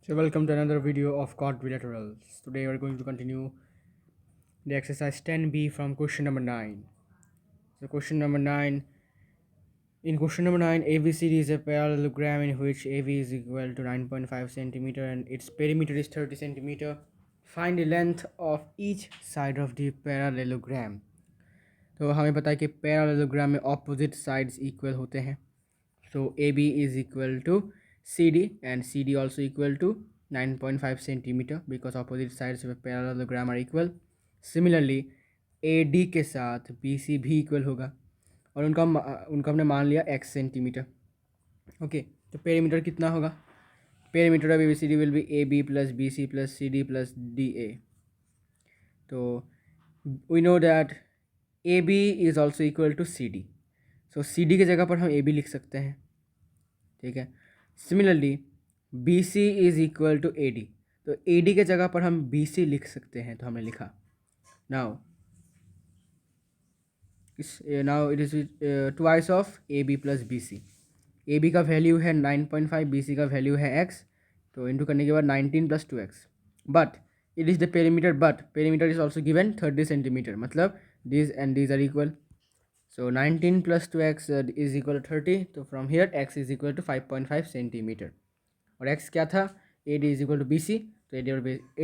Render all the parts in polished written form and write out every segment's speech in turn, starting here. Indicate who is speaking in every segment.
Speaker 1: So welcome to another video of quadrilaterals. Today we're going to continue the exercise 10b from question number 9. So question number 9. In question number 9, ABCD is a parallelogram in which AB is equal to 9.5 centimeter and its perimeter is 30 centimeter. Find the length of each side of the parallelogram. तो हमें पता है कि parallelogram में opposite sides equal होते हैं. So AB is equal to CD and CD also equal to 9.5 centimeter because opposite sides of a parallelogram are equal. Similarly AD के साथ BC भी इक्वल होगा और उनका हमने मान लिया x सेंटीमीटर. ओके, तो पेरीमीटर कितना होगा? Perimeter of ABCD will be AB plus BC plus CD plus DA. तो we know that AB is also equal to CD. So CD की जगह पर हम AB लिख सकते हैं. ठीक है. Similarly BC is equal to AD, तो AD के जगह पर हम BC लिख सकते हैं, तो हमने लिखा. Now it is twice of AB plus BC. AB का वैल्यू है 9.5, BC का वैल्यू है x, तो इंटू करने के बाद 19 plus 2x. But it is the perimeter, but perimeter is also given 30 centimetre, मतलब these and these are equal. So 19 plus 2x is equal to 30. तो from here x is equal to 5.5 centimeter. और x क्या था? AD is equal to BC. तो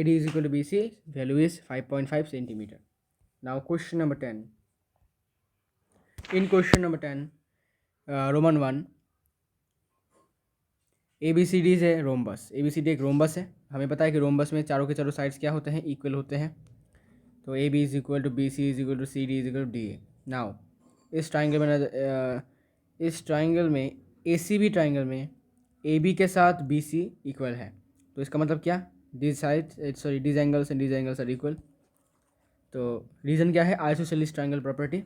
Speaker 1: AD is equal to BC. Value is 5.5 centimeter. Now question number 10. In question number 10, Roman 1, ABCD है rhombus. ABCD एक rhombus है. हमें पता है कि रोम्बस में चारों के चारों साइड्स क्या होते हैं? इक्वल होते हैं. तो AB is equal to BC is equal to CD is equal to DA. Now इस ट्राइंगल में ACB ट्राइंगल में AB के साथ BC इक्वल है. तो इसका मतलब क्या? This angles and this angles are equal. तो रीज़न क्या है? Isosceles triangle property.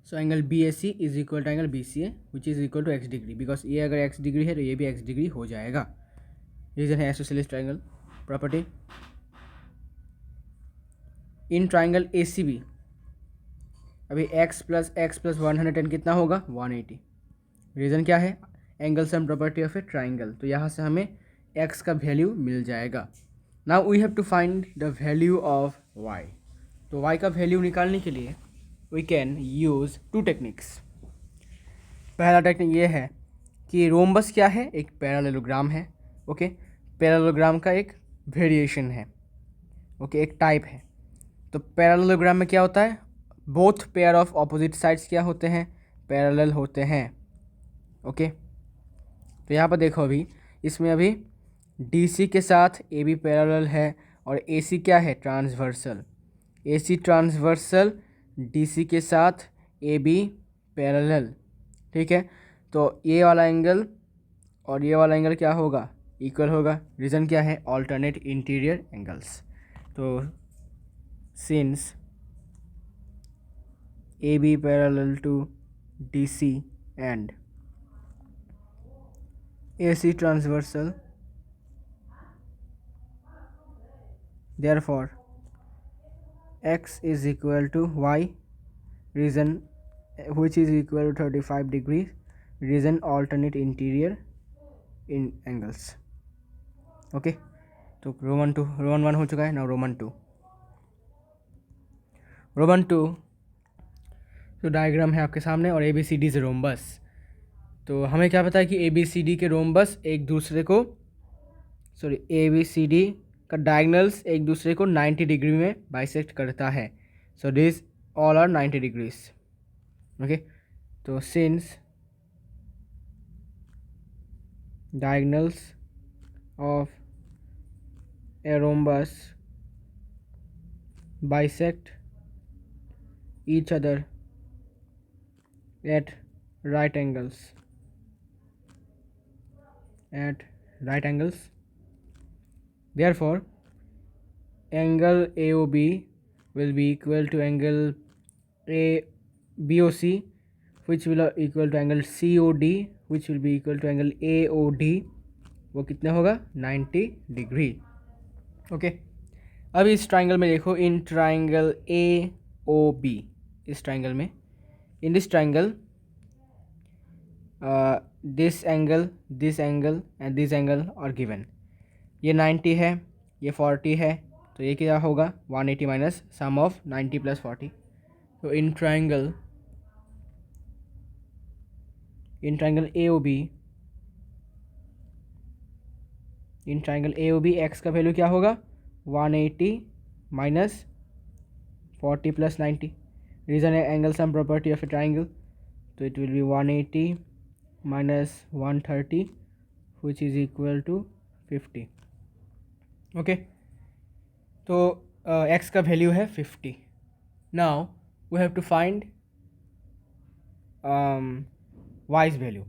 Speaker 1: So angle BAC is equal to angle BCA which is equal to x degree. Because ये अगर x डिग्री है तो ये भी x डिग्री हो जाएगा. रीज़न है isosceles triangle property. In triangle ACB अभी x प्लस 110 कितना होगा? 180. रीज़न क्या है? Angle sum property of a triangle. तो यहाँ से हमें x का वैल्यू मिल जाएगा. Now we have to find the value of y. तो y का वैल्यू निकालने के लिए we can use two techniques. पहला टेक्निक ये है कि रोम्बस क्या है? एक पैरेललोग्राम है. ओके, पैरेललोग्राम का एक वेरिएशन है. ओके, एक टाइप है. तो पैरेललोग्राम में क्या होता है? Both pair of opposite sides क्या होते हैं? पैरेलल होते हैं. ओके, तो यहाँ पर देखो, अभी इसमें अभी DC के साथ AB पैरेलल है और AC क्या है? ट्रांसवर्सल. AC ट्रांसवर्सल DC के साथ AB पैरेलल. ठीक है, तो ये वाला एंगल और ये वाला एंगल क्या होगा? इक्वल होगा. रीज़न क्या है? Alternate interior angles. तो since AB parallel to DC and AC transversal, therefore x is equal to y, reason which is equal to 35 degrees, reason alternate interior in angles. Okay, तो Roman 1 हो चुका है. Now Roman 2. तो diagram है आपके सामने और ABCD से रोम्बस. तो हमें क्या पता है कि ABCD के रोम्बस एक दूसरे को ABCD का डायगनल्स एक दूसरे को 90 डिग्री में बाइसेक्ट करता है. So this all are 90 degrees. Okay, तो since diagonals of a rhombus bisect each other at right angles, therefore angle AOB will be equal to angle BOC which will equal to angle COD which will be equal to angle AOD. वो कितना होगा? 90 degree. Okay, अब इस triangle में देखो, इन triangle AOB, इस triangle में, in this triangle this angle and this angle are given. ये 90 है, ये 40 है, तो ये क्या होगा 180 माइनस सम ऑफ 90 प्लस 40। तो इन triangle A O B, in triangle A O B X का वैल्यू क्या होगा 180 माइनस 40 प्लस 90। रीज़न है angle sum property of a triangle, तो it will be 180 minus 130 which is equal to 50। Okay, तो X का value है 50। Now we have to find Y's value.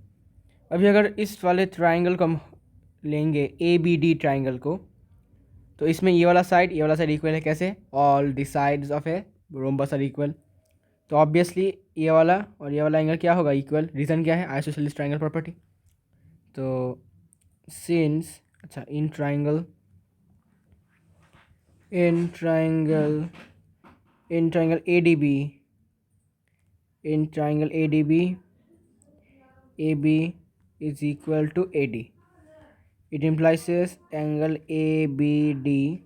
Speaker 1: अभी अगर इस वाले ट्राइंगल को हम लेंगे ए बी डी ट्राइंगल को, तो इसमें ये वाला साइड इक्वल है कैसे, all the sides of a rhombus are equal. तो ऑब्वियसली ये वाला और ये वाला एंगल क्या होगा इक्वल। रीज़न क्या है आइसोसेलेस ट्राइंगल प्रॉपर्टी। तो सिंस अच्छा in triangle A D B, in triangle A D B A B is equal to A D, it implies angle ABD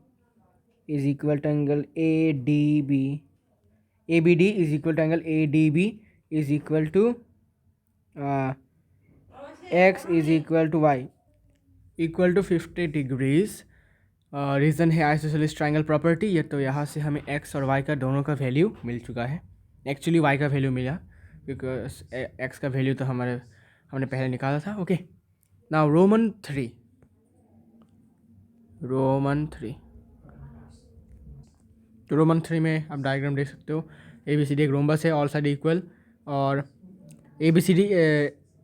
Speaker 1: is equal to angle ADB, ABD is equal to angle ADB is equal to x is equal to y equal to 50 degrees। Reason है isosceles triangle property. ये तो यहाँ से हमें x और y का दोनों का वैल्यू मिल चुका है। एक्चुअली y का वैल्यू मिला बिकॉज x का वैल्यू तो हमने पहले निकाला था। ओके, नाउ रोमन थ्री तो रोमन थ्री में आप डायग्राम देख सकते हो। ए बी सी डी एक रोम्बस है, ऑल साइड इक्वल, और ए बी सी डी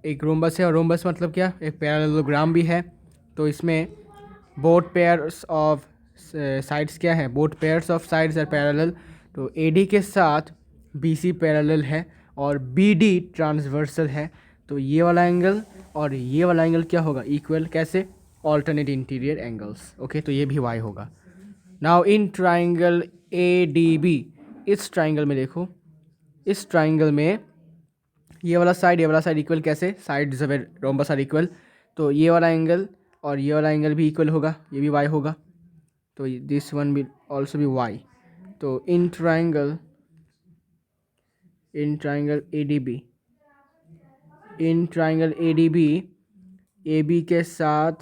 Speaker 1: एक रोम्बस है, और रोम्बस मतलब क्या, एक पैरेललोग्राम भी है। तो इसमें बोथ पेयर्स ऑफ साइड्स क्या है, both pairs of sides are parallel. तो ए डी के साथ बी सी पैरेलल है और बी डी ट्रांसवर्सल है। तो ये वाला एंगल और ये वाला एंगल क्या होगा इक्वल, कैसे, ऑल्टरनेट इंटीरियर एंगल्स। ओके, तो ये भी y होगा। Now in triangle A D B, इस ट्राइंगल में देखो, इस ट्राइंगल में ये वाला साइड इक्वल कैसे, sides of a rhombus are equal. तो ये वाला एंगल और ये वाला एंगल भी इक्वल होगा, ये भी y होगा। तो this one will also be y। तो इन triangle A D B, in triangle A D B A B के साथ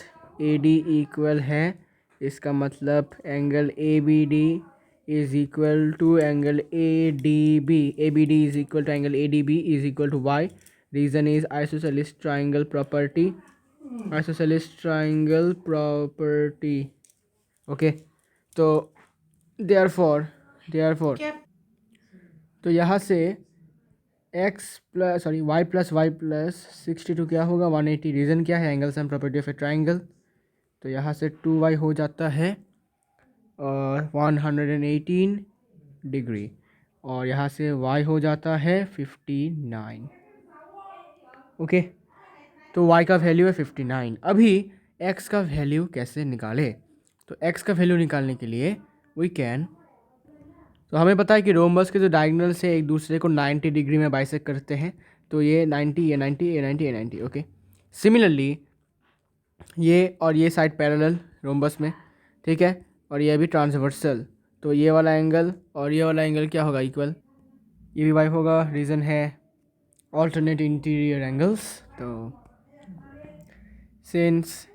Speaker 1: ए डी इक्वल है। इसका मतलब angle A B D is equal to angle A D B, A B D is equal to angle A D B is equal to Y. Reason is isosceles triangle property, isosceles triangle property. Okay, तो therefore तो यहाँ से y plus 62 क्या होगा 180। Reason क्या है angle sum property of a triangle. तो यहाँ से 2y हो जाता है 118 डिग्री, और यहाँ से y हो जाता है 59। ओके, तो y का वैल्यू है 59। अभी x का वैल्यू कैसे निकाले, तो x का वैल्यू निकालने के लिए वी कैन, तो हमें पता है कि रोम्बस के जो डायगोनल से एक दूसरे को 90 डिग्री में बाइसेक्ट करते हैं। तो ये 90, ये 90, ये 90, ये 90। ओके, सिमिलरली ये और ये साइड पैरेलल रोम्बस में, ठीक है, और ये भी ट्रांसवर्सल। तो ये वाला एंगल और ये वाला एंगल क्या होगा इक्वल, ये भी वाई होगा। रीज़न है ऑल्टरनेट इंटीरियर एंगल्स। तो since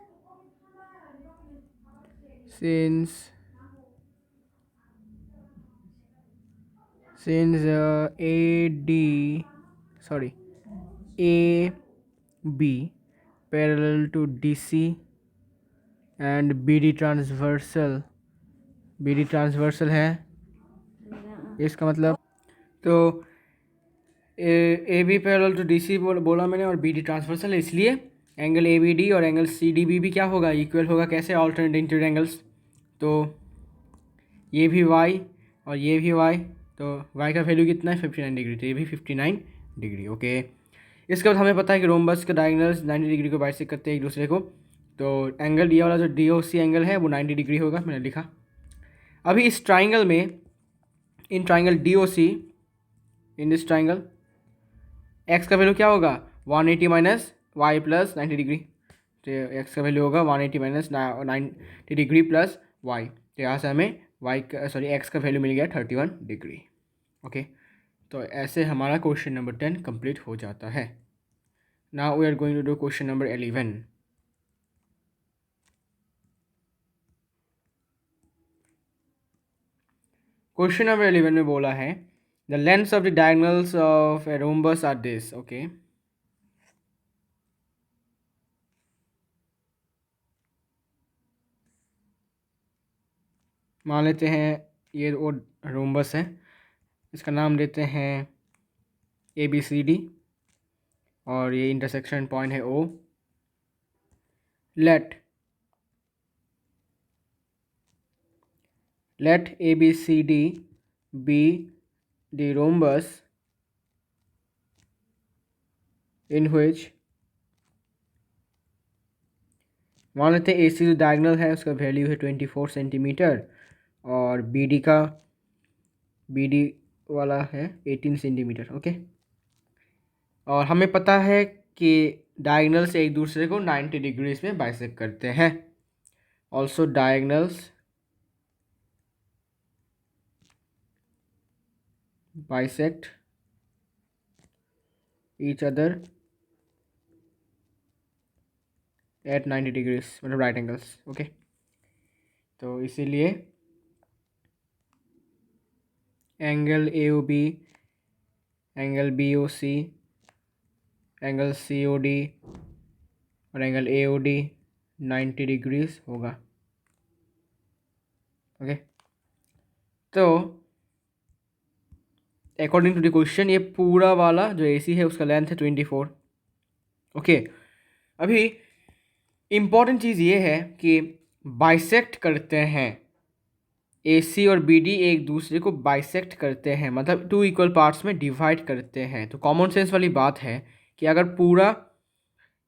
Speaker 1: A B parallel to DC and BD transversal है, इसका मतलब तो A B parallel to DC बोला मैंने और BD ट्रांसवर्सल है, इसलिए एंगल ABD और एंगल CDB भी क्या होगा इक्वल होगा, कैसे, ऑल्टरनेट इंटीरियर एंगल्स। तो ये भी y और ये भी y, तो y का वैल्यू कितना है 59 डिग्री, तो ये भी 59 डिग्री। ओके, इसके बाद हमें पता है कि रोम्बस के डायगोनल्स 90 डिग्री को बाइसेक्ट करते हैं एक दूसरे को। तो एंगल ये वाला जो DOC एंगल है वो 90 डिग्री होगा, मैंने लिखा। अभी इस ट्राइंगल में, in triangle DOC, in this triangle x का वैल्यू क्या होगा 180 माइनस y प्लस 90 डिग्री। तो एक्स का वैल्यू होगा 180 माइनस 90 डिग्री प्लस वाई, तो यहाँ से हमें एक्स का वैल्यू मिल गया 31 डिग्री। ओके, तो ऐसे हमारा क्वेश्चन नंबर 10 कंप्लीट हो जाता है। Now we are going to do question number 11। Question number 11 में बोला है the lengths of the diagonals of a rhombus are this. Okay, मान लेते हैं ये वो रोम्बस है, इसका नाम देते हैं ABCD और ये इंटरसेक्शन पॉइंट है O। Let ABCD be the rhombus in which, मान लेते हैं AC जो डायगोनल है उसका वैल्यू है 24 सेंटीमीटर और BD वाला है 18 सेंटीमीटर। ओके, और हमें पता है कि डायगोनल्स एक दूसरे को 90 डिग्रीज में बाइसेक्ट करते हैं। Also diagonals bisect each other at 90 degrees, मतलब राइट एंगल्स। ओके, तो इसीलिए angle AOB, angle BOC, angle COD और एंगल AOD 90 डिग्रीज होगा। ओके, तो अकॉर्डिंग टू द क्वेश्चन ये पूरा वाला जो AC है उसका लेंथ है 24। ओके, अभी इम्पॉर्टेंट चीज़ ये है कि बाइसेक्ट करते हैं, AC और BD एक दूसरे को बाइसेक्ट करते हैं, मतलब 2 इक्वल पार्ट्स में डिवाइड करते हैं। तो कॉमन सेंस वाली बात है कि अगर पूरा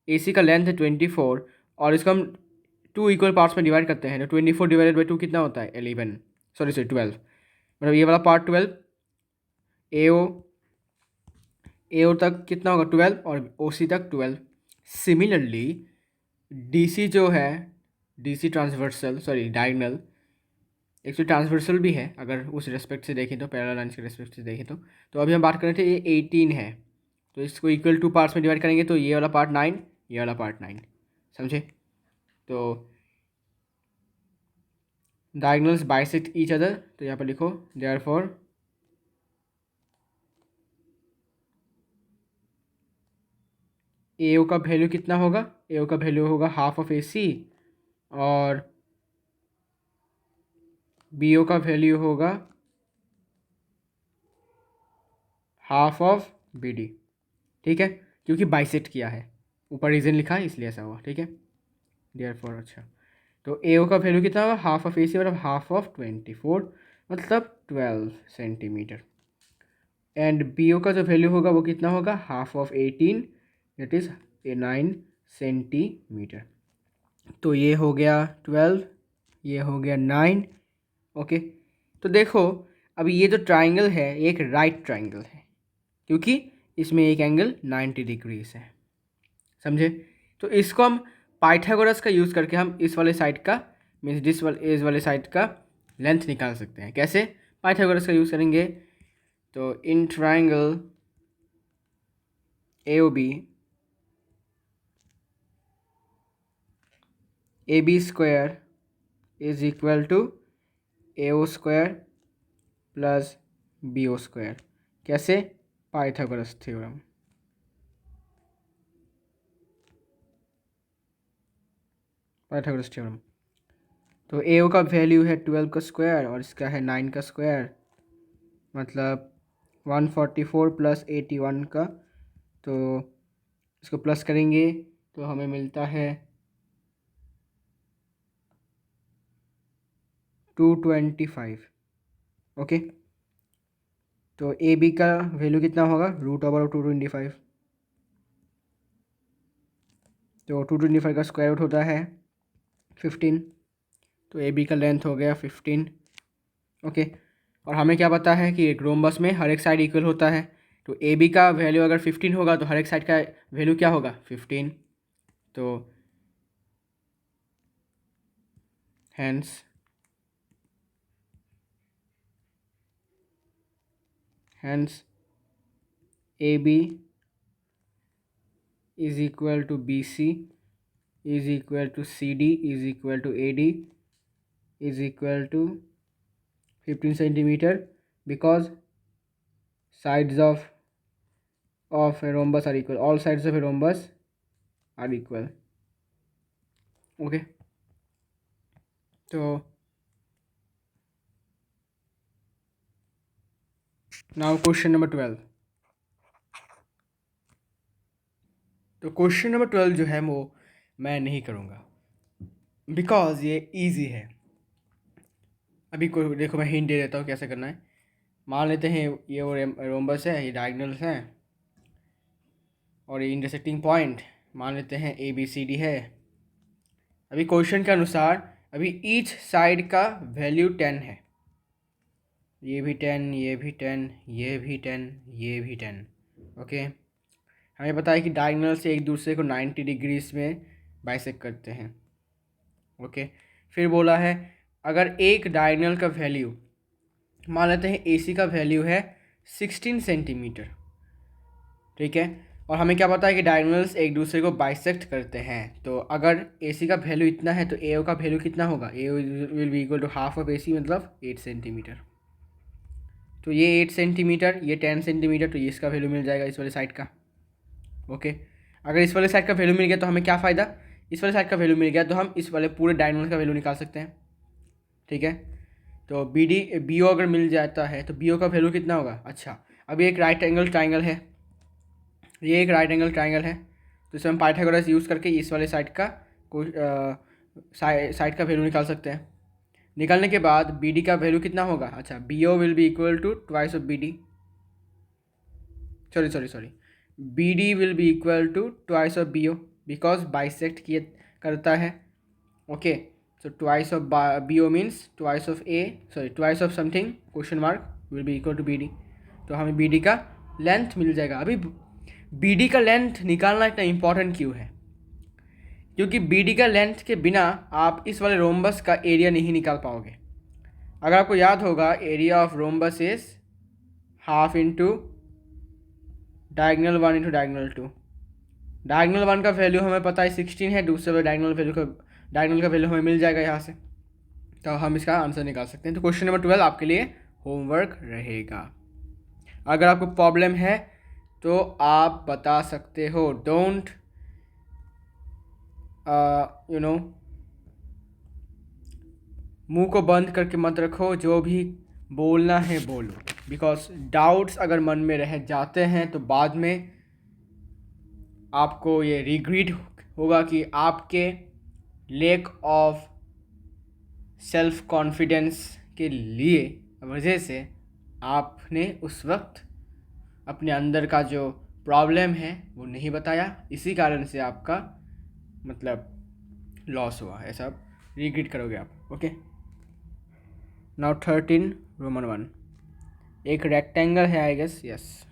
Speaker 1: AC का लेंथ है 24 और इसको हम 2 इक्वल पार्ट्स में डिवाइड करते हैं, तो 24 डिवाइडेड बाई 2 कितना होता है 11, सॉरी 12, मतलब ये वाला पार्ट 12, AO तक कितना होगा 12 और OC तक 12। सिमिलरली DC जो है, DC transversal, sorry diagonal, actually transversal भी है अगर उस रेस्पेक्ट से देखें तो, पैरेलल लाइन्स के रेस्पेक्ट से देखें तो अभी हम बात कर रहे थे ये 18 है, तो इसको इक्वल 2 पार्ट्स में डिवाइड करेंगे तो ये वाला पार्ट 9, ये वाला पार्ट 9, समझे। तो डायगोनल्स बाइसेक्ट ईच अदर, तो यहाँ पर लिखो देयरफॉर AO का वैल्यू कितना होगा, AO का वैल्यू होगा हाफ ऑफ AC और BO का वैल्यू होगा हाफ ऑफ BD। ठीक है, क्योंकि बाइसेक्ट किया है, ऊपर रीजन लिखा है इसलिए ऐसा हुआ। ठीक है, देयरफॉर अच्छा, तो AO का वैल्यू कितना होगा हाफ ऑफ AC मतलब हाफ ऑफ 24 मतलब 12 सेंटीमीटर, एंड BO का जो वैल्यू होगा वो कितना होगा half of 18 that is 9 centimetre. तो ये हो गया 12, ये हो गया 9। ओके, तो देखो अभी ये जो ट्राइंगल है ये एक राइट ट्राइंगल है क्योंकि इसमें एक एंगल 90 डिग्रीज है, समझे। तो इसको हम पाइथागोरस का यूज़ करके हम इस वाले साइड का मीन्स इस वाले साइड का लेंथ निकाल सकते हैं। कैसे पाइथागोरस का यूज़ करेंगे, तो इन triangle AOB AB square is equal to AO square plus BO square. कैसे, पाइथागोरस थ्योरम। पाइथागोरस थ्योरम, तो AO का वैल्यू है 12 का स्क्वायर और इसका है 9 का स्क्वायर, मतलब 144 प्लस 81 का, तो इसको प्लस करेंगे तो हमें मिलता है 225। ओके, तो AB का वैल्यू कितना होगा रूट ओवर 225, तो 225 का स्क्वायर रूट होता है 15, तो AB का लेंथ हो गया 15। ओके, और हमें क्या पता है कि एक रोम्बस में हर एक साइड इक्वल होता है, तो AB का वैल्यू अगर 15 होगा तो हर एक साइड का वैल्यू क्या होगा 15, तो hence AB is equal to BC is equal to CD is equal to AD is equal to 15 centimeter, because sides of a rhombus are equal. All sides of a rhombus are equal. Okay, so now question number 12. तो question number 12 जो है वो मैं नहीं करूँगा because ये easy है. अभी को देखो, मैं हिंट दे देता हूँ कैसे करना है. मान लेते हैं ये वो रोम्बस है, ये डायगोनल्स हैं और ये इंटरसेक्टिंग पॉइंट मान लेते हैं ABCD है. अभी क्वेश्चन के अनुसार अभी ईच साइड का वैल्यू 10 है. ये भी 10, ये भी 10, ये भी 10, ये भी 10. ओके, हमें पता है कि डायगोनल से एक दूसरे को 90 डिग्रीज में बाइसेक्ट करते हैं. ओके, फिर बोला है अगर एक डायगोनल का वैल्यू मान लेते हैं AC का वैल्यू है 16 सेंटीमीटर. ठीक है, और हमें क्या पता है कि डायगोनल्स एक दूसरे को बाइसेक्ट करते हैं. तो अगर AC का वैल्यू इतना है तो AO का वैल्यू कितना होगा? AO will be equal to half of AC, मतलब 8 सेंटीमीटर. तो ये 8 सेंटीमीटर, ये 10 सेंटीमीटर, तो ये इसका वैल्यू मिल जाएगा इस वाले साइड का. ओके, अगर इस वाले साइड का वैल्यू मिल गया तो हमें क्या फ़ायदा? इस वाले साइड का वैल्यू मिल गया तो हम इस वाले पूरे डायगोनल का वैल्यू निकाल सकते हैं. ठीक है, तो BO अगर मिल जाता है तो BO का वैल्यू कितना होगा? अच्छा, अभी एक राइट एंगल ट्राइंगल है, ये एक राइट एंगल ट्राइंगल है, तो इसमें हम पाइथागोरस यूज़ करके इस वाले साइड का साइड का वैल्यू निकाल सकते हैं. निकालने के बाद BD का वैल्यू कितना होगा? अच्छा, BO will be equal to twice of BD, sorry BD will be equal to twice of BO because bisect किए करता है. Okay, so twice of BO means twice of something question mark will be equal to BD. तो हमें BD का length मिल जाएगा. अभी BD का length निकालना इतना इम्पॉर्टेंट क्यों है? क्योंकि BD का लेंथ के बिना आप इस वाले रोम्बस का एरिया नहीं निकाल पाओगे. अगर आपको याद होगा, area of rhombus is half into diagonal 1 into diagonal 2. Diagonal 1 का वैल्यू हमें पता है 16 है, दूसरे वाले डायगोनल का वैल्यू हमें मिल जाएगा यहाँ से, तो हम इसका आंसर निकाल सकते हैं. तो क्वेश्चन नंबर 12 आपके लिए होमवर्क रहेगा. अगर आपको प्रॉब्लम है तो आप बता सकते हो. डोंट मुंह को बंद करके मत रखो, जो भी बोलना है बोलो, बिकॉज डाउट्स अगर मन में रह जाते हैं तो बाद में आपको ये रिग्रेट होगा कि आपके लैक ऑफ सेल्फ कॉन्फिडेंस के लिए वजह से आपने उस वक्त अपने अंदर का जो प्रॉब्लम है वो नहीं बताया, इसी कारण से आपका मतलब लॉस हुआ. ऐसा आप रिग्रेट करोगे आप. Okay, now 13 Roman 1. एक रेक्टेंगल है, आई गेस. यस,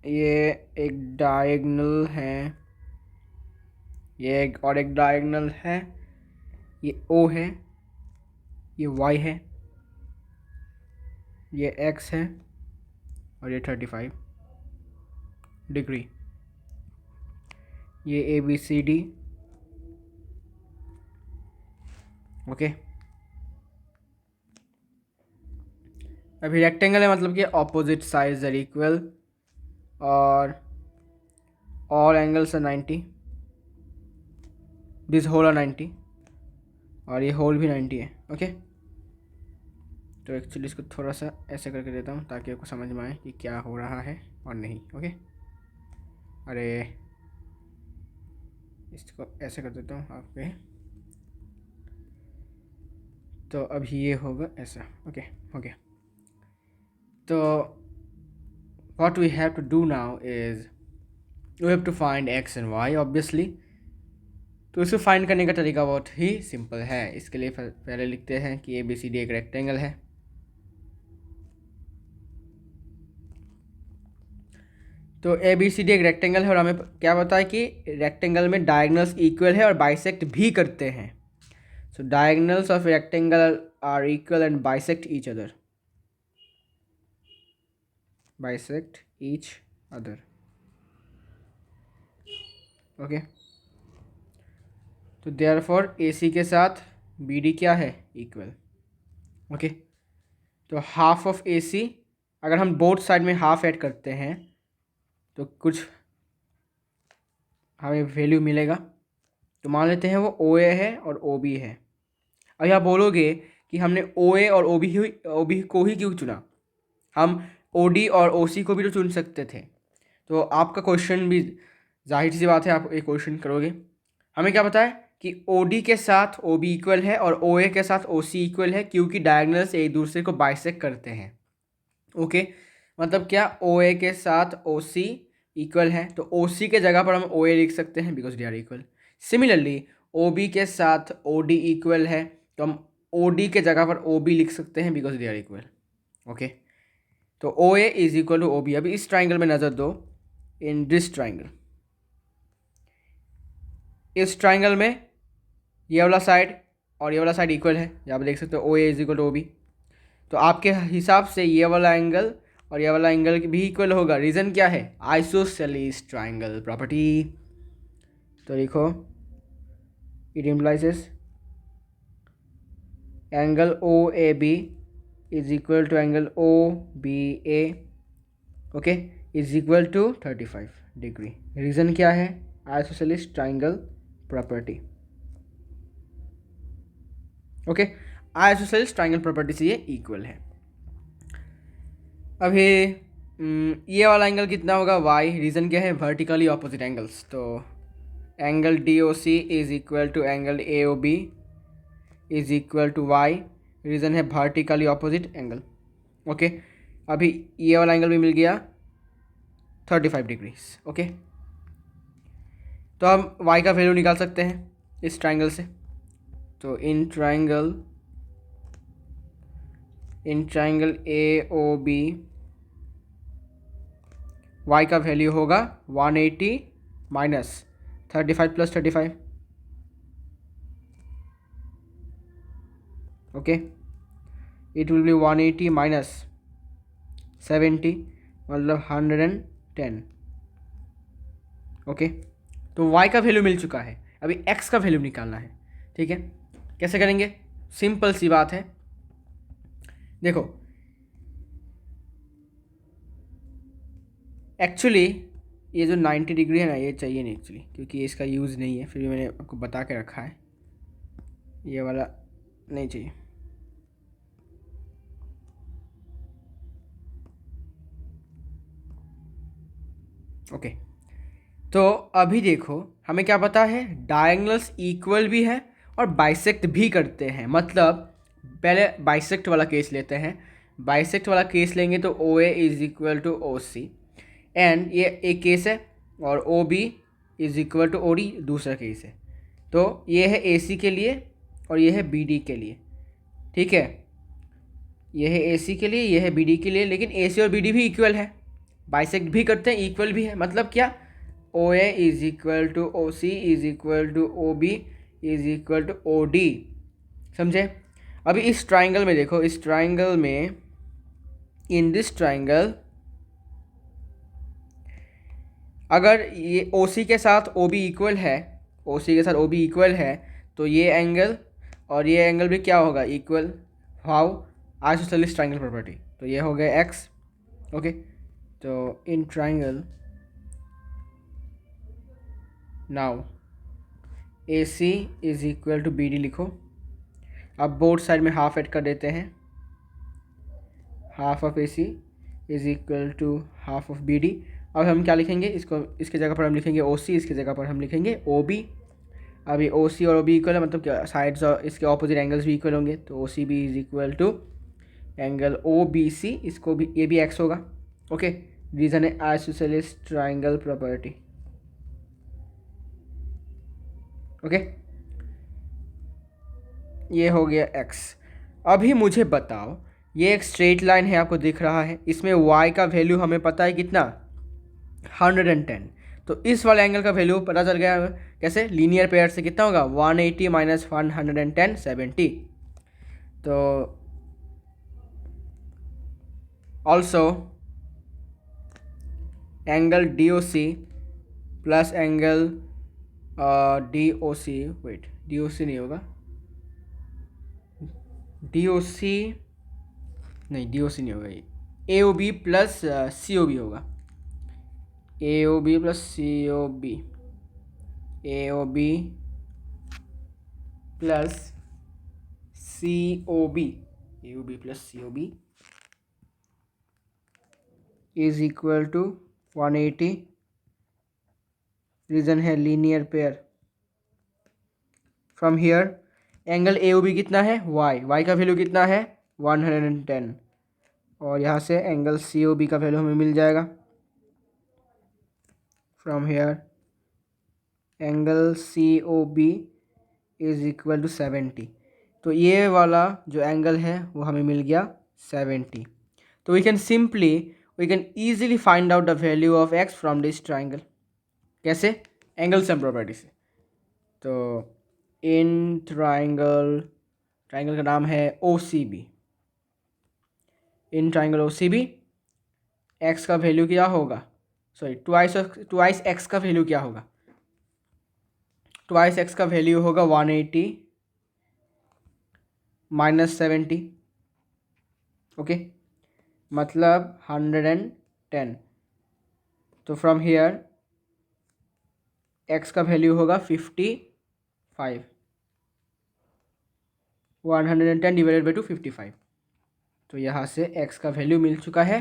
Speaker 1: ये एक डायगोनल है, ये एक डायगोनल है, ये O है, ये Y है, ये X है और ये 35 डिग्री. ये ABCD. ओके, अभी रेक्टेंगल है मतलब कि ऑपोजिट साइड्स आर इक्वल और all angles are 90. This whole are 90 और ये होल भी 90 है. ओके, तो एक्चुअली इसको थोड़ा सा ऐसे करके देता हूँ ताकि आपको समझ में आए कि क्या हो रहा है और नहीं. ओके, अरे इसको ऐसे कर देता हूँ आप पे, तो अभी ये होगा ऐसा. ओके, तो what we have to do now is we have to find x and y obviously. तो इसको फाइंड करने का तरीका बहुत ही सिंपल है. इसके लिए पहले लिखते हैं कि ABCD एक रेक्टेंगल है. तो ए बी सी डी एक रेक्टेंगल है और हमें क्या पता है कि रेक्टेंगल में डायगोनल्स इक्वल है और बाइसेक्ट भी करते हैं. So diagonals of rectangle are equal and bisect each other. Bisect each other. Okay. तो देयरफॉर ए सी के साथ बी डी क्या है? इक्वल. ओके. तो हाफ ऑफ ए सी, अगर हम बोथ साइड में हाफ ऐड करते हैं तो कुछ हमें वैल्यू मिलेगा. तो मान लेते हैं वो ओ ए है और ओ बी है. अब यहाँ बोलोगे कि हमने ओ ए और ओ बी को ही क्यों चुना? हम ओ डी और ओ सी को भी तो चुन सकते थे. तो आपका क्वेश्चन भी जाहिर सी बात है, आप एक क्वेश्चन करोगे. हमें क्या पता है कि ओ डी के साथ ओ बी इक्वल है और ओ ए के साथ ओ सी इक्वल है, क्योंकि डायगोनल्स एक दूसरे को बाइसेक्ट करते हैं. ओके. मतलब क्या? ओ ए के साथ ओ सी इक्वल है, तो ओ सी के जगह पर हम ओ ए लिख सकते हैं because they are equal. Similarly O B के साथ ओ डी इक्वल है, तो हम ओ डी के जगह पर ओ बी लिख सकते हैं because they are equal. Okay. तो O A is equal to O B. अभी इस ट्राइंगल में नज़र दो. इन दिस ट्राइंगल, इस ट्राइंगल में ये वाला साइड और ये वाला साइड इक्वल है. यहाँ पर देख सकते हो O A is equal to O B. तो आपके हिसाब से ये वाला एंगल और ये वाला एंगल भी इक्वल होगा. रीज़न क्या है? Isosceles triangle property. तो देखो, it implies angle O A B is equal to angle O B A. Okay. Is equal to 35 degree. रीज़न क्या है? Isosceles triangle property. Okay. Isosceles triangle property से ये इक्वल है. अभी ये वाला एंगल कितना होगा? y. रीज़न क्या है? Vertically opposite angles. तो angle D O C is equal to angle A O B is equal to y. Reason है वर्टिकली ऑपोजिट एंगल. ओके. अभी ये वाला एंगल भी मिल गया 35 डिग्रीज. ओके. तो हम y का वैल्यू निकाल सकते हैं इस ट्राइंगल से. तो इन triangle A O B y का वैल्यू होगा 180 minus 35 plus 35. Okay. It will be 180 minus 70, मतलब 110. ओके. तो y का वैल्यू मिल चुका है. अभी x का वैल्यू निकालना है. ठीक है. कैसे करेंगे? सिंपल सी बात है. देखो, एक्चुअली ये जो 90 डिग्री है ना, ये चाहिए नहीं एक्चुअली, क्योंकि ये इसका यूज़ नहीं है. फिर भी मैंने आपको बता के रखा है. ये वाला नहीं चाहिए. ओके. तो अभी देखो, हमें क्या पता है? डायगोनल्स इक्वल भी है और बाइसेक्ट भी करते हैं. मतलब पहले बाइसेक्ट वाला केस लेते हैं. बाइसेक्ट वाला केस लेंगे तो O A is equal to O C, and ये एक केस है, और O B is equal to O D दूसरा केस है. तो ये है ए सी के लिए और ये है बी डी के लिए. ठीक है. ये है ए सी के लिए, ये है बी डी के लिए. लेकिन ए सी और बी डी भी इक्वल है, बाइसेक्ट भी करते हैं, इक्वल भी है. मतलब क्या? O A is equal to O C is equal to O B is equal to O D. समझे? अभी इस ट्राइंगल में देखो, इस ट्राइंगल में, इन दिस ट्राइंगल, अगर ये ओ सी के साथ ओ बी इक्वल है, ओ सी के साथ ओ बी इक्वल है, तो ये एंगल और ये एंगल भी क्या होगा? Equal. How? Isosceles triangle property. तो ये हो गया एक्स. ओके. तो इन triangle now A C is equal to B D लिखो. अब बोथ साइड में हाफ ऐड कर देते हैं. Half of A C is equal to half of B D. अब हम क्या लिखेंगे? इसको इसके जगह पर हम लिखेंगे ओ सी, इसके जगह पर हम लिखेंगे ओ बी. अभी ओ सी और ओ बी इक्वल है, मतलब क्या? साइड्स और इसके ऑपोजिट एंगल्स भी इक्वल होंगे. तो O C B is equal to angle O B C. इसको भी, ये भी एक्स होगा. ओके. रीज़न है आइसोसेलेस ट्राइंगल प्रॉपर्टी. ओके. ये हो गया एक्स. अभी मुझे बताओ, ये एक स्ट्रेट लाइन है, आपको दिख रहा है. इसमें y का वैल्यू हमें पता है कितना? 110। तो इस वाले एंगल का वैल्यू पता चल गया हमें कैसे, लीनियर पेयर से कितना होगा 180 माइनस 110 70। तो also angle D O C plus angle D O C, wait D O C नहीं होगा, डी ओ सी नहीं, डी ओ सी नहीं होगा, ये A O B plus C O B होगा, A O B plus C O B, A O B plus C O B, A O B plus C O B is equal to 180। Reason है linear pair. From here angle A O B कितना है, Y, Y का value कितना है 110, और यहाँ से angle C O B का वैल्यू हमें मिल जाएगा। From here angle C O B is equal to 70। तो ये वाला जो एंगल है वो हमें मिल गया 70। तो we can easily find out the value of X from this triangle. कैसे, एंगल सम प्रॉपर्टी से। तो इन ट्राइंगल का नाम है O C B, in triangle O C B X का वैल्यू क्या होगा, सॉरी ट्वाइस एक्स का वैल्यू क्या होगा, ट्वाइस एक्स का वैल्यू होगा 180 माइनस 70, ओके, मतलब 110। तो फ्रॉम हियर एक्स का वैल्यू होगा 55, 110 डिवाइडेड बाई 55। तो यहाँ से एक्स का वैल्यू मिल चुका है,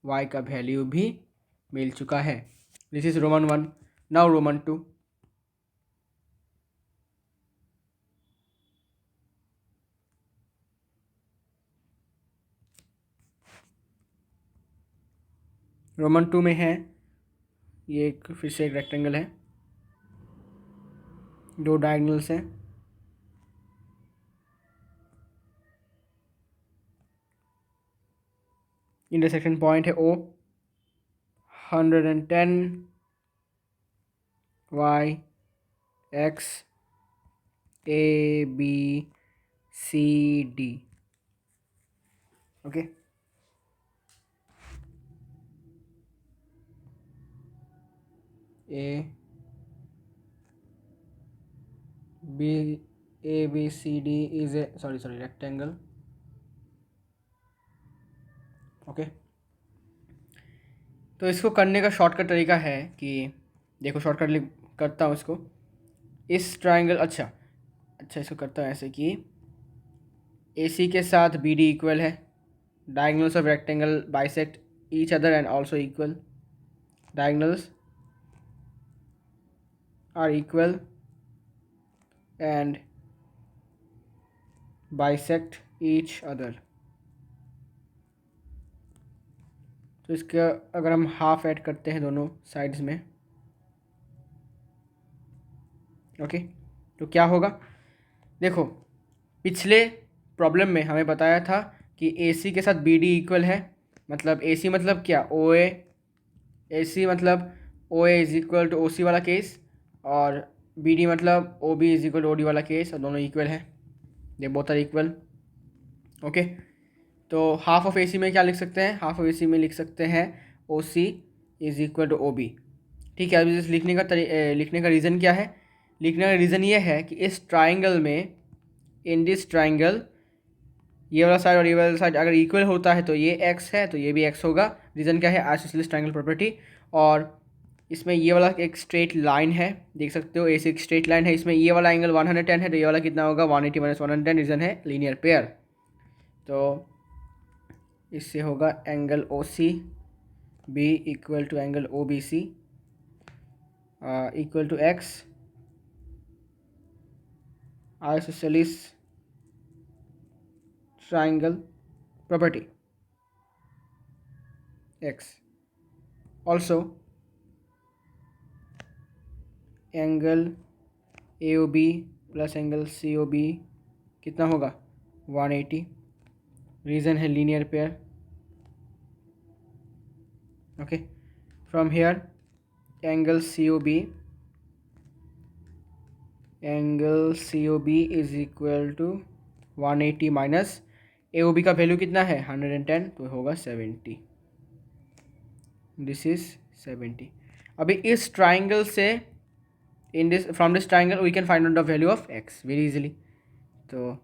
Speaker 1: वाई का वैल्यू भी मिल चुका है। This is Roman 1। Now Roman 2। Roman 2 में है, ये एक फिर से एक रेक्टेंगल है, दो डायगोनल्स हैं, इंटरसेक्शन पॉइंट है O, 110 Y X A B C D, okay. A B C D is a sorry rectangle, okay. तो इसको करने का शॉर्टकट तरीका है कि देखो, शॉर्टकट करता हूँ इसको, इस ट्राइंगल, अच्छा इसको करता हूँ ऐसे कि ए सी के साथ बी डी इक्वल है, diagonals of rectangle bisect each other and also equal, diagonals are equal and bisect each other. तो इसका अगर हम हाफ ऐड करते हैं दोनों साइड्स में, ओके, तो क्या होगा, देखो पिछले प्रॉब्लम में हमें बताया था कि ए सी के साथ बी डी इक्वल है, मतलब ए सी मतलब क्या, ओ ए सी मतलब O A is equal to O C वाला केस, और बी डी मतलब O B is equal to O D वाला केस, और दोनों इक्वल है, they both are equal, okay. तो हाफ ऑफ ए सी में क्या लिख सकते हैं, हाफ ऑफ ए सी में लिख सकते हैं O C is equal to O B, ठीक है। अभी इस लिखने का रीज़न क्या है, लिखने का रीज़न ये है कि इस ट्राइंगल में, इन दिस ट्राइंगल, ये वाला साइड और ये वाला साइड अगर इक्वल होता है तो ये एक्स है, तो ये भी एक्स होगा। रीज़न क्या है, आइसोसेलेस ट्राइंगल प्रॉपर्टी। और इसमें ये वाला एक स्ट्रेट लाइन है, देख सकते हो, ऐसे एक स्ट्रेट लाइन है, इसमें ये वाला एंगल 110 है, तो ये वाला कितना होगा 180 माइनस 110, रीज़न है लीनियर पेयर। तो इससे होगा angle O C B equal to angle O B C equal to X, isosceles triangle property x। also angle A O B plus angle C O B कितना होगा 180, reason है linear pair, okay. From here angle C O B is equal to 180 minus A O B का value कितना है 110, तो होगा 70। This is 70। अभी इस ट्राइंगल से in this from this triangle we can find out the value of X very easily. तो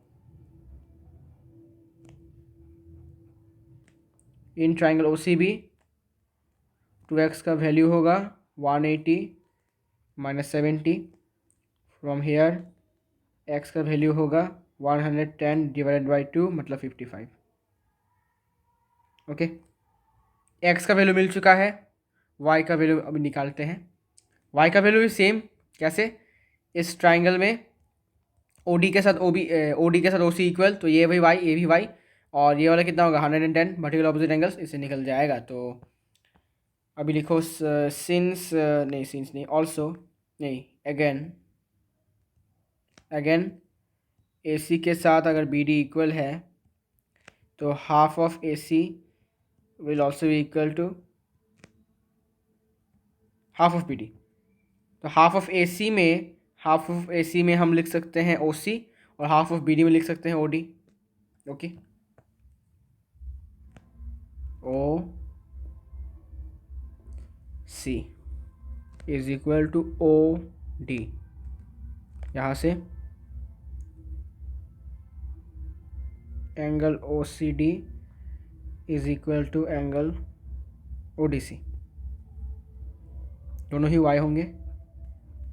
Speaker 1: इन triangle O C B 2x का वैल्यू होगा 180 माइनस 70। फ्रॉम हेयर x का वैल्यू होगा 110 डिवाइडेड बाई 2 मतलब 55। Okay, x का value मिल चुका है, y का वैल्यू अभी निकालते हैं। y का वैल्यू भी सेम, कैसे? इस ट्राइंगल में OD के साथ OD के साथ OC इक्वल, तो ये भी y ये भी y, और ये वाला कितना होगा 110 वर्टिकल ऑपोजिट एंगल्स, इससे निकल जाएगा। तो अभी लिखो सिंस नहीं ऑल्सो नहीं अगेन AC के साथ अगर BD इक्वल है तो half of AC will also be equal to half of BD। तो हाफ ऑफ AC में हम लिख सकते हैं OC, और हाफ ऑफ BD में लिख सकते हैं OD। Okay, OC is equal to OD। यहाँ से angle OCD is equal to angle ODC, दोनों ही y होंगे।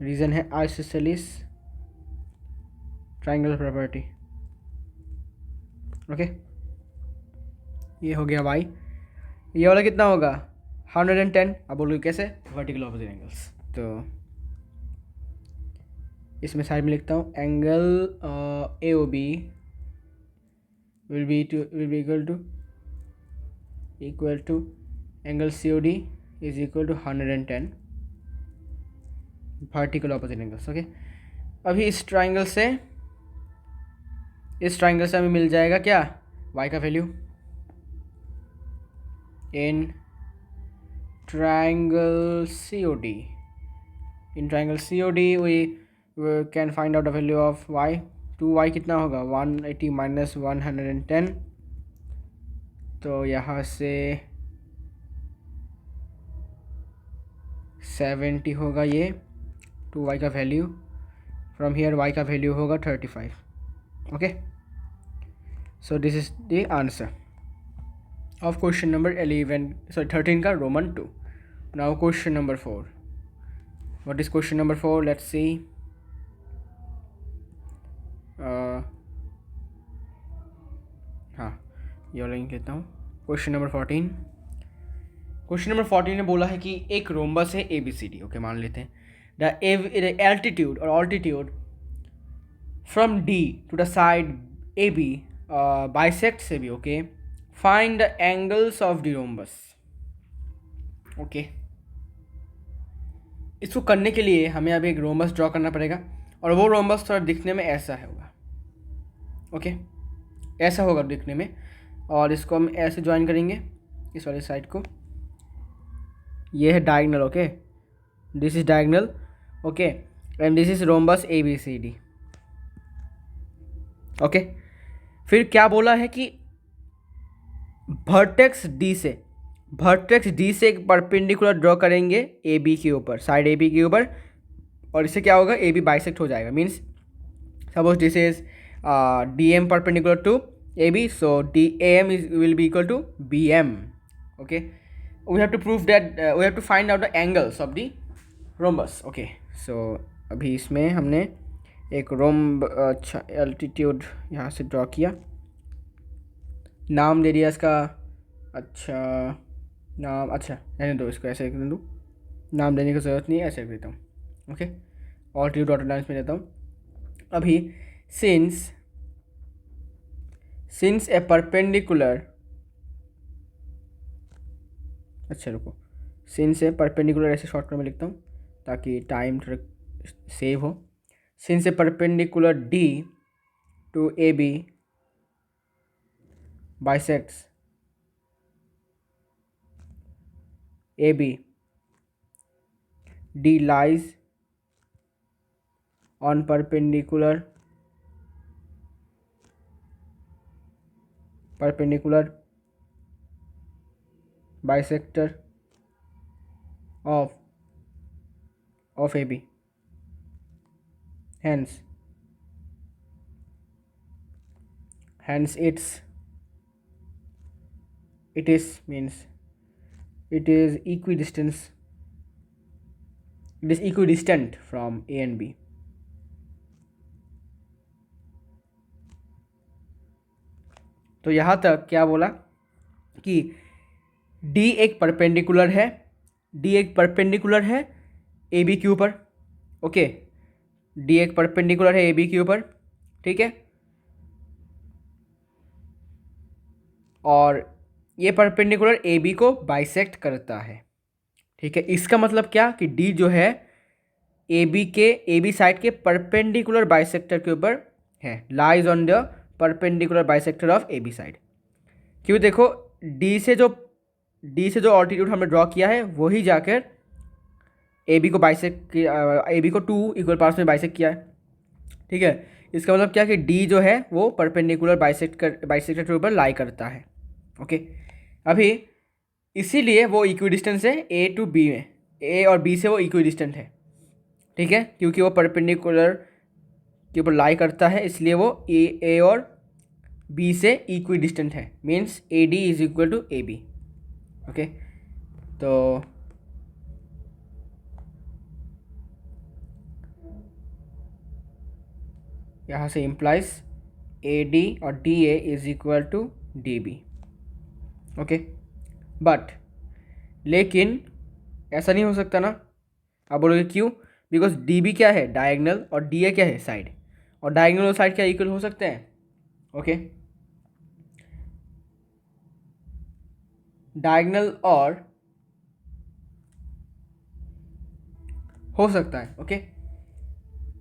Speaker 1: रीज़न है आइसोसेलेस ट्राइंगल प्रॉपर्टी। ओके, ये हो गया y। ये वाला कितना होगा 110। अब बोलो कैसे? Vertical opposite angles. तो इसमें साइड में लिखता हूँ angle AOB will be equal to angle COD is equal to 110 vertical opposite angles. Okay, अभी इस ट्राइंगल से हमें मिल जाएगा क्या y का value in triangle COD। In triangle COD we can find out the value of y। 2y कितना होगा 180 माइनस 110, तो यहाँ से 70 होगा ये 2y का वैल्यू। फ्रॉम हियर y का वैल्यू होगा 35। Okay, so this is the answer of question number 13 का Roman 2। Now question number 4। What is question number 4? Let's see. हाँ, ये वाला लिख लेता हूँ। Question number 14। क्वेश्चन नंबर 14 में बोला है कि एक रोम्बस है ABCD। ओके, मान लेते हैं द एल्टीट्यूड और altitude from D to the side AB bisect से भी। Okay, find the angles of the rhombus. Okay, इसको करने के लिए हमें अभी एक रोम्बस ड्रॉ करना पड़ेगा, और वो रोम्बस थोड़ा दिखने में ऐसा होगा। ओके, ऐसा होगा दिखने में, और इसको हम ऐसे ज्वाइन करेंगे इस वाली साइड को। ये है diagonal. Okay, this is diagonal. Okay, and this is rhombus ABCD। Okay, फिर क्या बोला है कि वर्टेक्स D से एक परपेंडिकुलर ड्रॉ करेंगे AB के ऊपर, साइड AB के ऊपर, और इससे क्या होगा AB बाइसेक्ट हो जाएगा। Means suppose this is DM perpendicular to AB, so DAM will be equal to BM। Okay, we have to prove that we have to find out the angles of the rhombus. Okay, so अभी इसमें हमने एक अच्छा altitude यहाँ से draw किया, नाम दे दिया इसका। अच्छा नाम, अच्छा रहने दो, इसको ऐसे रहने दो, नाम देने की ज़रूरत नहीं है, ऐसे रख देता हूँ। ओके, ऑल्टीट्यूड डॉटेड लाइन्स में देता हूँ। अभी सिंस ए परपेंडिकुलर, अच्छा रुको, सिंस ए परपेंडिकुलर ऐसे शॉर्ट में लिखता हूँ ताकि टाइम थोड़ा सेव हो। Since a perpendicular D to AB bisects AB D lies on perpendicular bisector of AB. Hence it is means it is equidistant from A and B. तो यहाँ तक क्या बोला कि D एक परपेंडिकुलर है, AB के ऊपर. ओके, D एक परपेंडिकुलर है AB के ऊपर, ठीक है. और ये परपेंडिकुलर AB को बाइसेक्ट करता है, ठीक है. इसका मतलब क्या कि D जो है AB साइड के परपेंडिकुलर बाइसेक्टर के ऊपर है, lies on the perpendicular bisector of AB side. क्यों, देखो D से जो ऑल्टीट्यूड हमने ड्रॉ किया है वही जाकर AB को 2 इक्वल पार्ट्स में बाइसेक्ट किया है, ठीक है. इसका मतलब क्या कि D जो है वो परपेंडिकुलर बाइसेक्टर के ऊपर लाई करता है. ओके, अभी इसीलिए वो इक्विडिस्टेंस है A to B में, A और B से वो इक्विडिस्टेंट है, ठीक है, क्योंकि वो परपेंडिकुलर के ऊपर लाई करता है, इसलिए वो A और B से इक्विडिस्टेंट है. Means AD is equal to AB. Okay, तो यहाँ से इम्प्लाइज AD और DA is equal to DB. Okay, but लेकिन ऐसा नहीं हो सकता ना. आप बोलोगे क्यों? बिकॉज DB क्या है, डायगनल, और DA क्या है, साइड. और डायगनल और साइड क्या इक्वल हो सकते हैं? ओके, डायगनल और हो सकता है. ओके,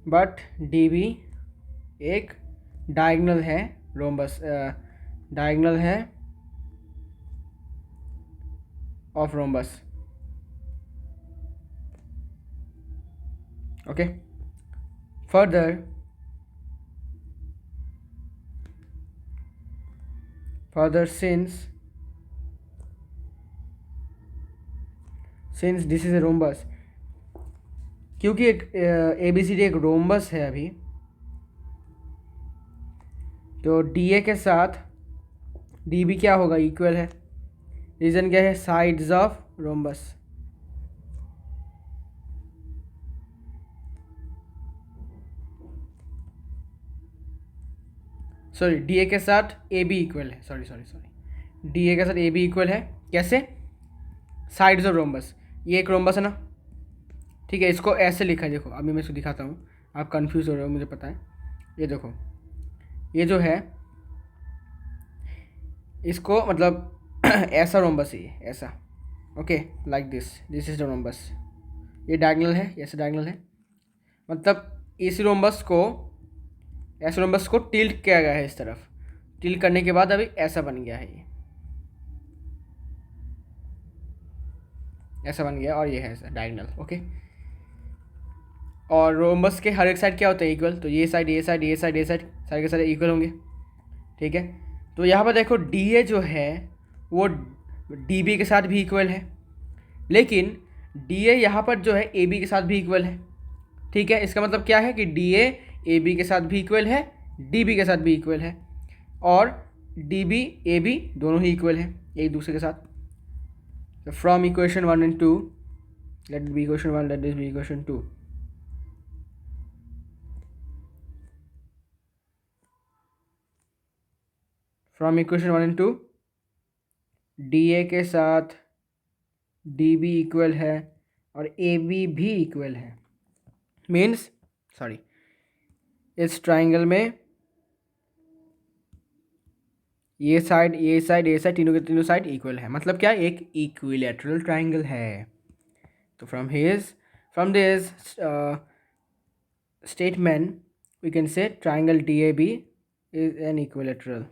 Speaker 1: बट DB एक डायगनल है, रोम्बस डायगनल है of rhombus. Okay, further since this is a rhombus, क्योंकि एक ABCD एक रोम्बस है अभी, तो DA के साथ DB क्या होगा, इक्वल है. रीज़न क्या है, sides of rhombus. Sorry, DA के साथ AB इक्वल है. सॉरी, DA के साथ AB इक्वल है. कैसे? Sides of rhombus. ये एक रोम्बस है ना, ठीक है. इसको ऐसे लिखा है, देखो अभी मैं इसको दिखाता हूँ, आप कंफ्यूज हो रहे हो, मुझे पता है. ये देखो, ये जो है इसको मतलब ऐसा रोम्बस है, ये ऐसा. Okay, like this is the rhombus. ये डायगोनल है, ऐसे डायगोनल है. मतलब इस रोम्बस को, ऐसे रोम्बस को टिल्ट किया गया है इस तरफ. टिल्ट करने के बाद अभी ऐसा बन गया है, ये ऐसा बन गया, और ये है ऐसा डायगोनल. ओके, और रोम्बस के हर एक साइड क्या होता है, इक्वल. तो ये साइड साइड के साइड इक्वल होंगे, ठीक है. तो यहाँ पर देखो DA जो है वो DB के साथ भी इक्वल है, लेकिन DA यहाँ पर जो है AB के साथ भी इक्वल है, ठीक है. इसका मतलब क्या है कि DA AB के साथ भी इक्वल है, DB के साथ भी इक्वल है, और DB AB दोनों ही इक्वल है एक दूसरे के साथ. तो from equation 1 and 2, let be equation 1, let this be equation 2. From equation 1 and 2, DA के साथ DB इक्वल है और AB भी इक्वल है. मीन्स सॉरी, इस ट्राइंगल में ये साइड तीनों के तीनों साइड इक्वल है. मतलब क्या, एक इक्विलैटरल ट्राइंगल है. तो from this statement we can say triangle DAB is an equilateral.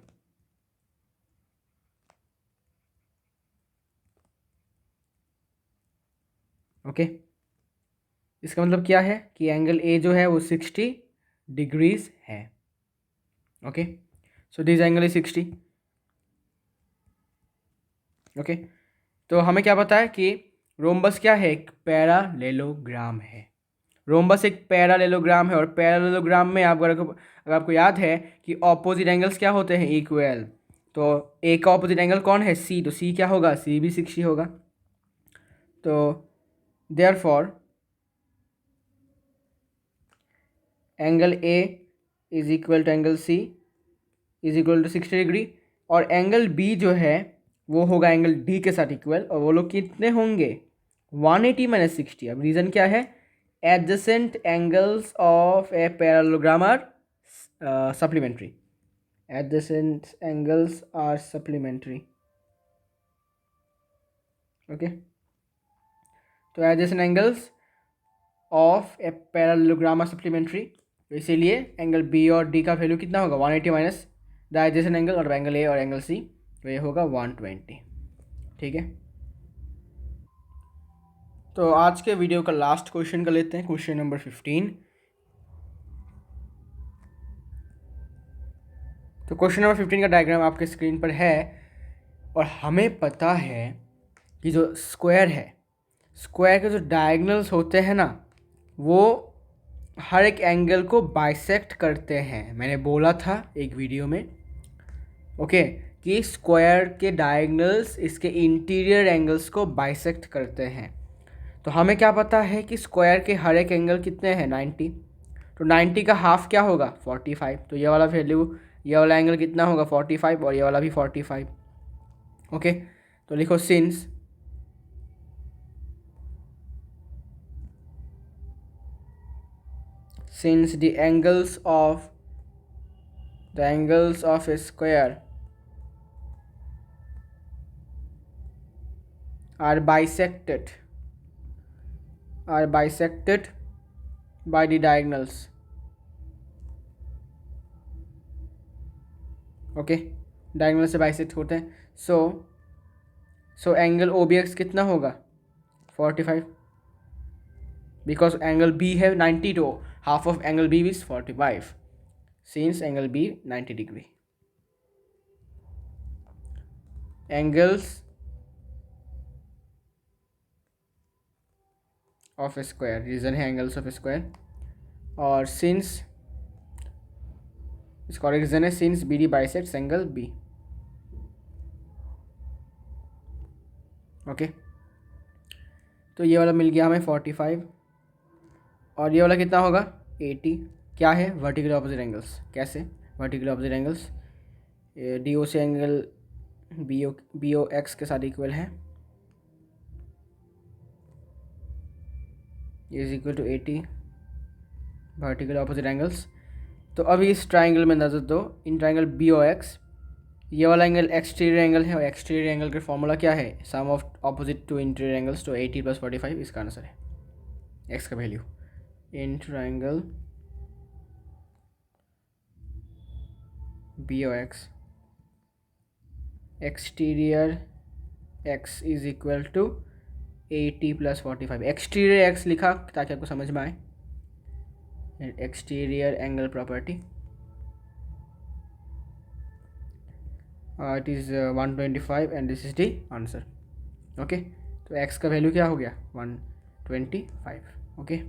Speaker 1: Okay, इसका मतलब क्या है कि एंगल ए जो है वो 60 डिग्रीज है। Okay, so this angle is 60। Okay, तो हमें क्या पता है कि रोम्बस क्या है, एक पैरालेलोग्राम है। रोम्बस एक पैरालेलोग्राम है, और पैरालेलोग्राम में अगर आपको याद है कि ऑपोजिट एंगल्स क्या होते हैं, इक्वल। तो ए का ऑपोजिट एंगल कौन है, सी, तो सी क्या होगा, सी भी 60 होगा। तो therefore angle A is equal to angle C is equal to 60 degree, और एंगल बी जो है वो होगा एंगल डी के साथ इक्वल, और वो लोग कितने होंगे, 180 माइनस 60। अब रीज़न क्या है, adjacent angles of a parallelogram are supplementary. adjacent angles are supplementary। Okay, तो adjacent angles of a parallelogram are supplementary, तो इसीलिए एंगल बी और डी का वैल्यू कितना होगा, 180 माइनस द adjacent एंगल और एंगल ए और एंगल सी, तो ये होगा 120। ठीक है, तो आज के वीडियो का लास्ट क्वेश्चन कर लेते हैं, क्वेश्चन नंबर 15। तो क्वेश्चन नंबर 15 का डायग्राम आपके स्क्रीन पर है, और हमें पता है कि जो स्क्वायर है, स्क्वायर के जो डायगनल्स होते हैं ना, वो हर एक एंगल को बाइसेक्ट करते हैं। मैंने बोला था एक वीडियो में, ओके, कि स्क्वायर के डायगनल्स इसके इंटीरियर एंगल्स को बाइसेक्ट करते हैं। तो हमें क्या पता है कि स्क्वायर के हर एक एंगल कितने हैं, 90। तो 90 का हाफ क्या होगा, 45। तो ये वाला वैल्यू, ये वाला एंगल कितना होगा, 45, और ये वाला भी 45। ओके, तो लिखो since the angles of a square are bisected by the diagonals। Okay, diagonal से बाइसेक्ट होते हैं। So angle O B X कितना होगा, 45, बिकॉज एंगल बी है 90, तो half of angle B is 45, since angle B 90 degree. Angles of a square, reason है angles of a square, और since इसका रीजन है since B D bisects angle B. Okay, तो ये वाला मिल गया हमें 45, और ये वाला कितना होगा, 80। क्या है, वर्टिकल ऑपोजिट एंगल्स। कैसे vertical opposite angles, D O से एंगल बी ओ एक्स के साथ इक्वल है, is equal to 80 vertical opposite angles. तो अभी इस ट्राइंगल में नजर दो, in triangle B O X, ये वाला एंगल एक्सटीरियर एंगल है, और एक्सटीरियर एंगल का फॉर्मूला क्या है, sum of opposite to interior angles, तो 80 + 45 इसका आंसर है, एक्स का value. In triangle B O X, exterior X is equal to 80 + 45। Exterior X लिखा ताकि आपको समझ में आए, exterior angle property, it is 125 and this is the answer. Okay, तो एक्स का वैल्यू क्या हो गया, 125। ओके।